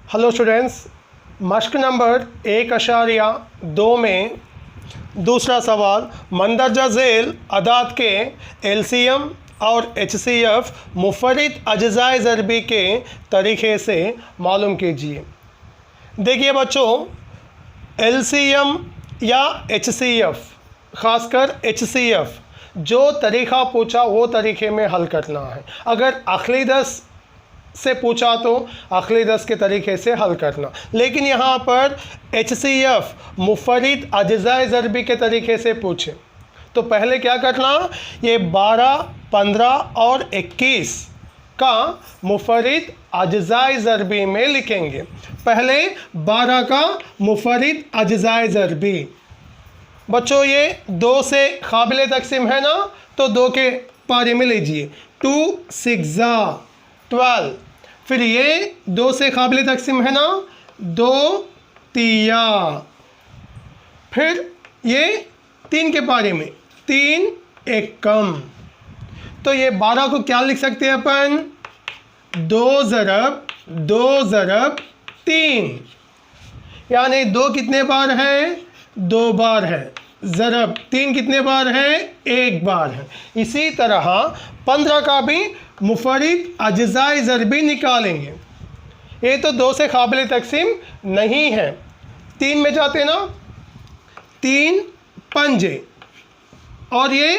Hello students, मश्क number 1.2 में दूसरा सवाल मंदरजा झेल अदाद के एलसीएम और एचसीएफ मुफरिद अज्जाए ज़रबी के तरीक़े से मालूम कीजिए। देखिए बच्चों, एलसीएम या एचसीएफ, ख़ासकर एचसीएफ जो तरीक़ा पूछा वो तरीक़े में हल करना है। अगर आखिरी 10 से पूछा तो आखिरी 10 के तरीक़े से हल करना, लेकिन यहाँ पर एचसीएफ मुफरिद अज्जाए ज़रबी के तरीक़े से पूछे तो पहले क्या करना, ये 12, 15 और 21 का मुफरिद अज्जाए ज़रबी में लिखेंगे। पहले 12 का मुफरिद अज्जाए ज़रबी। बच्चों ये 2 से काबिल तकसीम है ना, तो 2 के पारे में लीजिए, 2 6 12। फिर ये 2 से काबिल तकसीम है ना, 2 तिया। फिर ये 3 के पारे में, 3 एकम। तो ये 12 को क्या लिख सकते हैं अपन, 2 ज़रब 3, यानी 2 कितने बार है, 2 बार है। ज़रब 3 कितने बार है, 1 बार है। इसी तरह 15 का भी मुफरिद अज्जाए ज़रबी निकालेंगे। ये तो 2 से काबिल तकसीम नहीं है, 3 में जाते ना, 3 पंजे, और ये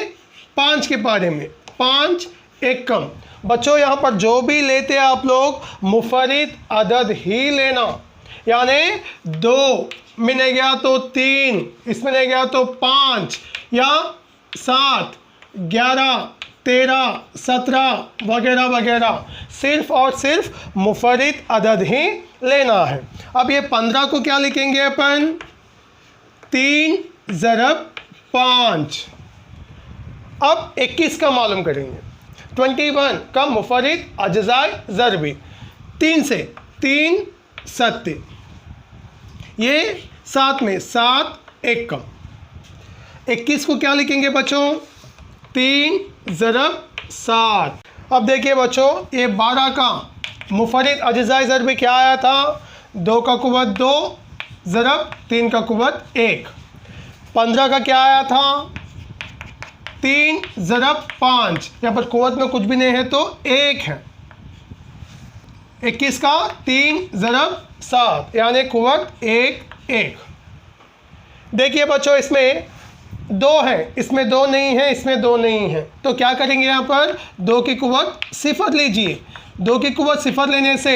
5 के पारे में, 5 एकम। बच्चों यहाँ पर जो भी लेते आप लोग मुफरिद अदद ही लेना, यानी 2 में नहीं गया तो 3, इसमें नहीं गया तो 5 या 7, 11, 13, 17 वगैरह वगैरह, सिर्फ और सिर्फ मुफरिद अदद ही लेना है। अब ये 15 को क्या लिखेंगे अपन, 3 ज़रब 5। अब 21 का मालूम करेंगे, 21 का मुफरिद अज्जाए ज़रबी, 3 से 3 7, ये 7 में 7 एकम। 21 को क्या लिखेंगे बच्चों, 3 ज़रब 7। अब देखिए बच्चों, ये 12 का मुफरिद अज्जाए ज़रबी क्या आया था, 2 का कुव्वत 2 ज़रब 3 का कुव्वत 1। 15 का क्या आया था, 3 ज़रब 5, यहाँ पर कुव्वत में कुछ भी नहीं है तो 1 है। 21 का 3 ज़रब 7, यानी कुव्वत 1 1। देखिए बच्चों, इसमें 2 है, इसमें 2 नहीं है, इसमें 2 नहीं है, तो क्या करेंगे, यहाँ पर 2 की कुव्वत 0 लीजिए। 2 की कुव्वत 0 लेने से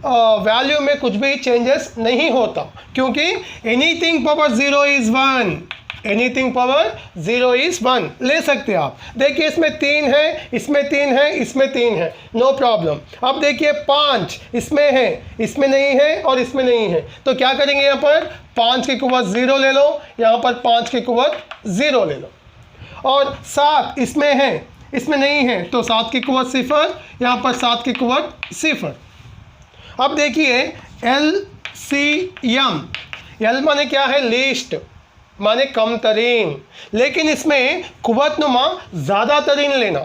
वैल्यू में कुछ भी चेंजेस नहीं होता, क्योंकि anything power 0 is 1, anything power 0 is 1 ले सकते हैं आप। देखिए इसमें 3 है, इसमें 3 है, इसमें 3 है, नो प्रॉब्लम। अब देखिए 5 इसमें है, इसमें नहीं है और इसमें नहीं है, तो क्या करेंगे, यहाँ पर 5 की कुव्वत 0 ले लो, यहाँ पर 5 की कुव्वत 0 ले लो। और 7 इसमें है, इसमें नहीं है, तो 7 की कुव्वत 0, यहाँ पर 7 की कुव्वत 0। अब देखिए एलसीएम, एल माने क्या है, लीस्ट माने कम तरीन, लेकिन इसमें कुव्वत नुमा ज़्यादा तरीन लेना।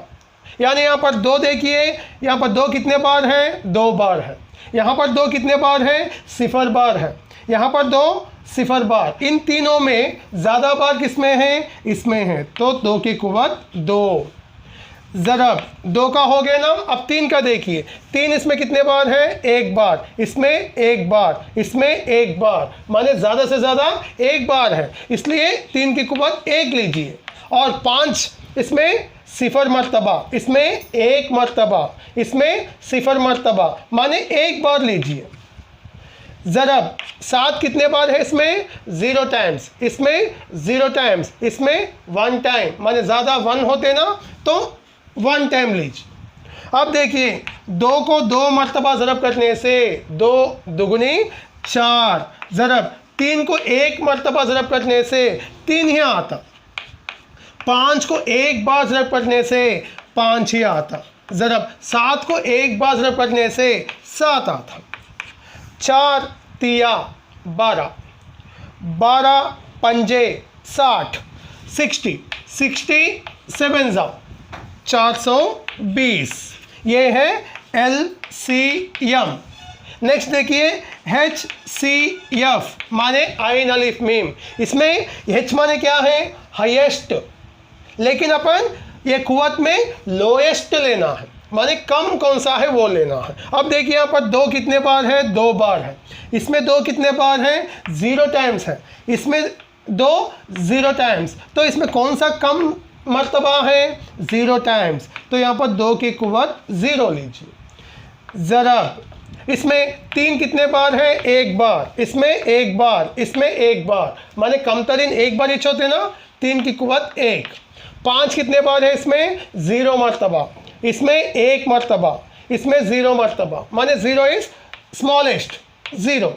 यानी यहाँ पर 2 देखिए, यहाँ पर 2 कितने बार है, 2 बार है। यहाँ पर 2 कितने बार है, 0 बार है। यहाँ पर 2 0 बार। इन तीनों में ज़्यादा बार किसमें है, इसमें है, तो 2 की कुव्वत 2 ज़रब 2 का हो गया ना। अब 3 का देखिए, 3 इसमें कितने बार है, 1 बार, इसमें 1 बार, इसमें 1 बार, माने ज़्यादा से ज़्यादा 1 बार है, इसलिए 3 की कुव्वत 1 लीजिए। और 5 इसमें 0 मरतबा, इसमें 1 मरतबा, इसमें 0 मरतबा, माने 1 बार लीजिए। ज़रब 7 कितने बार है, इसमें 0 टाइम्स, इसमें 0 टाइम्स, इसमें 1 टाइम, माने ज़्यादा 1 होते ना, तो 1 टाइम लीजिए। अब देखिए 2 को 2 मरतबा ज़रब करने से 2 दुगुनी 4, ज़रब 3 को 1 मरतबा ज़रब करने से 3 ही आता, 5 को 1 बार ज़रब करने से 5 ही आता, ज़रब 7 को 1 बार ज़रब करने से 7 आता। 4 तिया 12, 12 पंजे 60, 67 ज़ा 420, ये है एलसीएम। नेक्स्ट देखिए HCF माने आइन अलिफ मीम। इसमें H माने क्या है, हाईएस्ट, लेकिन अपन ये कुव्वत में लोएस्ट लेना है, माने कम कौन सा है वो लेना है। अब देखिए यहाँ पर 2 कितने बार है, 2 बार है। इसमें 2 कितने बार है, 0 टाइम्स है। इसमें 2 0 टाइम्स, तो इसमें कौन सा कम मर्तबा है, 0 टाइम्स, तो यहाँ पर 2 की कुव्वत 0 लीजिए। ज़रब, इसमें 3 कितने बार है, 1 बार, इसमें 1 बार, इसमें 1 बार, माने कम तरीन 1 बार इच होते ना, 3 की कुव्वत 1। 5 कितने बार है, इसमें 0 मर्तबा, इसमें 1 मर्तबा, इसमें 0 मर्तबा, माने 0 इज स्मॉलेस्ट 0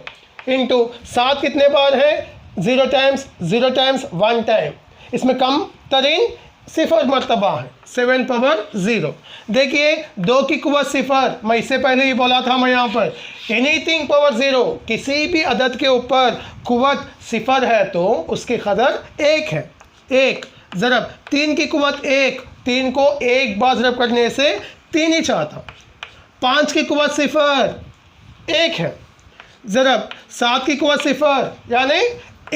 इंटू 7 कितने बार है, 0 टाइम्स 0 टाइम्स 1 टाइम, इसमें कम तरीन 0 मर्तबा है, 7 पावर 0। देखिए 2 की कुव्वत 0, मैं इससे पहले ही बोला था मैं यहाँ पर एनीथिंग पावर 0, किसी भी अदद के ऊपर कुव्वत 0 है तो उसकी कदर 1 है, 1। ज़रब 3 की कुव्वत 1, 3 को 1 बार ज़रब करने से 3 ही चाहता। 5 की कुव्वत 0, 1 है। ज़रब 7 की कुव्वत 0 यानी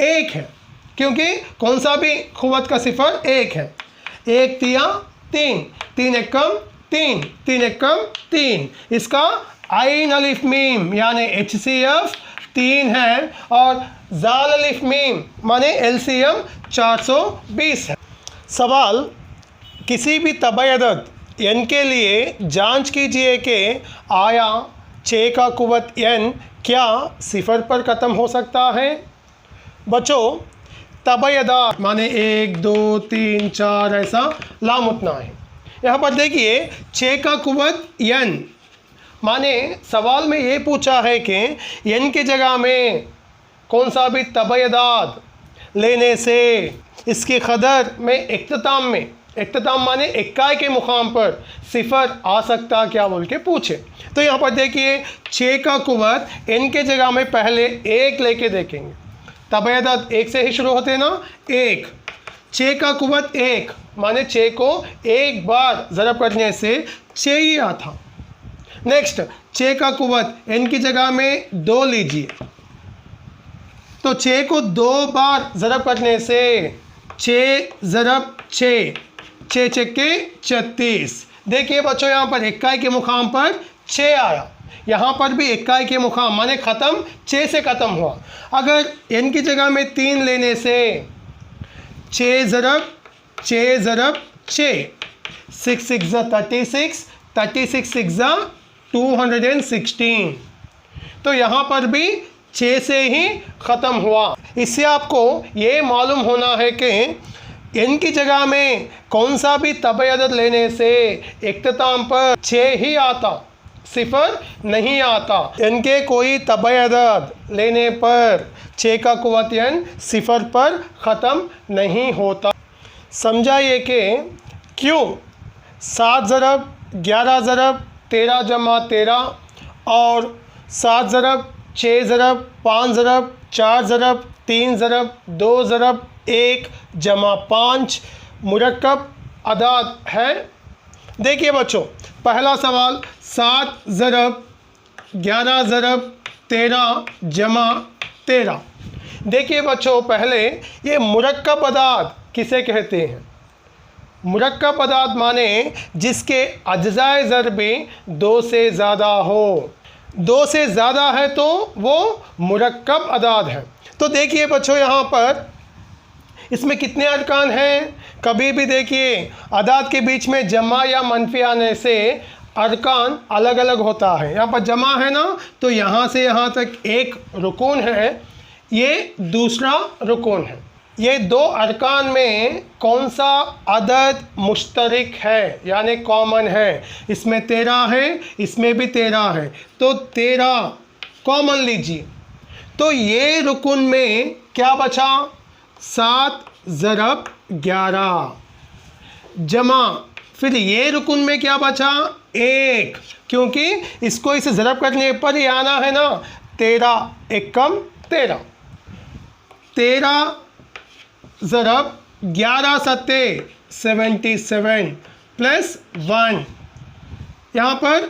1 है, क्योंकि कौन सा भी कुव्वत का 0 1 है। 1 तिया 3, 3 एकम 3, 3 एकम 3, इसका आइन अलिफ मीम यानी HCF 3 है, और जाल अलिफ मीम माने LCM 420 है। सवाल, किसी भी तबाई अदद n के लिए जांच कीजिए कि आया 6 का कुव्वत n क्या 0 पर ख़त्म हो सकता है। बच्चों तबाई अदद माने 1 2 3 4 ऐसा लामुतना है। यहाँ पर देखिए 6 का कुव्वत n, माने सवाल में ये पूछा है कि n की जगह में कौन सा भी तबाई अदद लेने से इसकी कदर में इख्तिताम माने इक्काई के मुकाम पर 0 आ सकता क्या बोल के पूछे। तो यहाँ पर देखिए 6 का कुव्वत n के जगह में पहले 1 लेके देखेंगे, तबाई अदद 1 से ही शुरू होते हैं ना, 1। 6 का कुव्वत 1 माने 6 को 1 बार ज़रब करने से 6 ही आता। नेक्स्ट 6 का कुव्वत n की जगह में 2 लीजिए, तो 6 को 2 बार ज़रब करने से 6 ज़रब 6, 6 छक्के 36। देखिए बच्चों यहाँ पर इक्काई के मुकाम पर 6 आया, यहाँ पर भी इक्काई के मुकाम माने ख़त्म 6 से ख़त्म हुआ। अगर n की जगह में 3 लेने से 6 ज़रब 6, 6 6 36, 36 6 216, तो यहाँ पर भी 6 से ही ख़त्म हुआ। इससे आपको ये मालूम होना है कि n की जगह में कौन सा भी तबाई अदद लेने से इख्तिताम पर 6 ही आता, 0 नहीं आता। n के कोई तबाई अदद लेने पर 6 का कुव्वत n 0 पर ख़त्म नहीं होता। समझाइए कि क्यों 7 ज़रब 11 ज़रब 13 जमा 13 और 7 ज़रब 6 ज़रब 5 ज़रब 4 ज़रब 3 ज़रब 2 ज़रब 1 जमा 5 मुरक्कब अदाद है। देखिए बच्चों पहला सवाल 7 ज़रब 11 ज़रब 13 जमा 13। देखिए बच्चों पहले ये मुरक्कब अदाद किसे कहते हैं। मुरक्कब अदाद माने जिसके अज्ज़ाए ज़रबी 2 से ज़्यादा हो, 2 से ज़्यादा है तो वो मुरक्कब अदाद है। तो देखिए बच्चों यहाँ पर इसमें कितने अरकान हैं। कभी भी देखिए अदाद के बीच में जमा या मनफी आने से अरकान अलग अलग होता है। यहाँ पर जमा है ना, तो यहाँ से यहाँ तक एक रुकून है, ये दूसरा रुकून है। ये 2 अरकान में कौन सा अदद मुश्तरक है यानी कॉमन है। इसमें 13 है, इसमें भी 13 है, तो 13 कॉमन लीजिए। तो ये रुकून में क्या बचा, 7 ज़रब 11 जमा, फिर ये रुकून में क्या बचा 1, क्योंकि इसको इसे ज़रब करने पर ही आना है ना। 13 एकम 13, 13 ज़रब 11 सत्ते 77 प्लस 1, यहाँ पर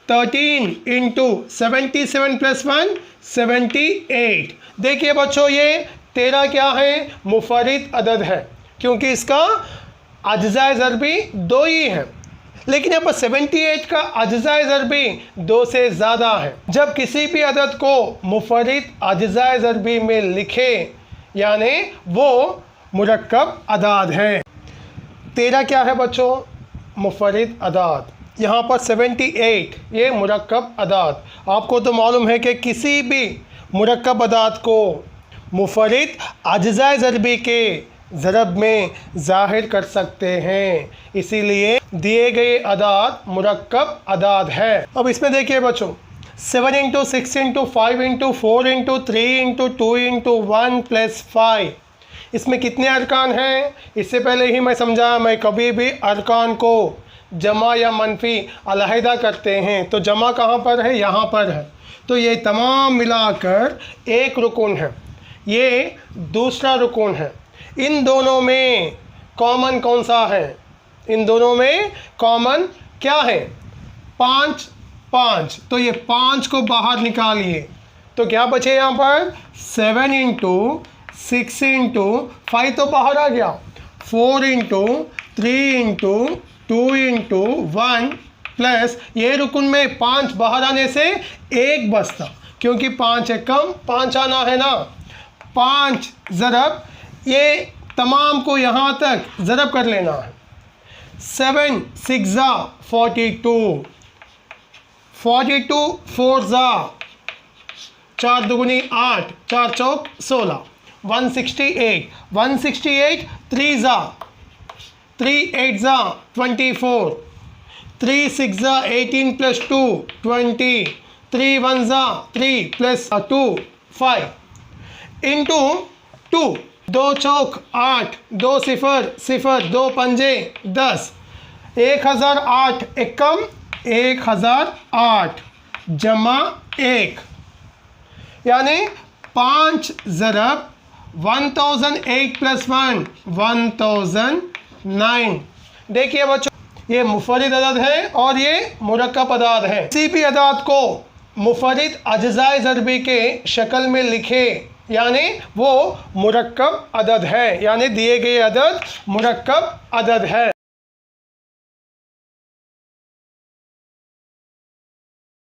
13 इंटू 77 प्लस 1 78। देखिए बच्चों ये 13 क्या है, मुफरिद अदद है क्योंकि इसका अज्ज़ाए ज़रबी 2 ही है। लेकिन यहाँ पर 78 का अज्ज़ाए ज़रबी 2 से ज़्यादा है। जब किसी भी अदद को मुफरिद अज्ज़ाए ज़रबी में लिखे यानी वो मुरक्कब अदाद है। 13 क्या है बच्चों, मुफरिद अदाद। यहाँ पर 78 ये मुरक्कब अदाद। आपको तो मालूम है कि किसी भी मुरक्कब अदाद को मुफरिद अज्ज़ाए ज़रबी के ज़रब में ज़ाहिर कर सकते हैं, इसीलिए दिए गए अदाद मुरक्कब अदाद है। अब इसमें देखिए बच्चों 7 into 6 into 5 into 4 into 3 into 2 into 1 plus 5, इसमें कितने अरकान हैं? इससे पहले ही मैं समझा, मैं कभी भी अरकान को जमा या मनफी अलहदा करते हैं तो जमा कहाँ पर है, यहाँ पर है। तो ये तमाम मिलाकर एक रुकन है, ये दूसरा रुकन है। इन दोनों में कॉमन कौन सा है? इन दोनों में कॉमन क्या है? 5 5। तो ये 5 को बाहर निकालिए तो क्या बचे यहाँ पर? 7 इंटू 6 इंटू 5 तो बाहर आ गया, 4 इंटू 3 इंटू 2 इंटू 1 प्लस ये रुकन में 5 बाहर आने से 1 बचता क्योंकि 5 है कम, 5 आना है ना। 5 ज़रब ये तमाम को यहाँ तक ज़रब कर लेना है। 7 6 42, 42 4 4 दुगुनी 8, 4 चौक 16, 168, 168 3 3 8 24, 3 6 18 प्लस 2 20, 3 1 3 प्लस 2 5 इंटू 2, 2 चौक 8, 2 0 0, 2 पंजे 10, 1008 एकम 1008 जमा 1 यानी 5 ज़रब 1008 प्लस 1 1009। देखिए बच्चों ये मुफरिद अदद है और ये मुरक्कब अदाद है। किसी भी अदाद को मुफरिद अज्ज़ाए ज़रबी के शक्ल में लिखे यानी वो मुरक्कब अदद है, यानी दिए गए अदद मुरक्कब अदद है।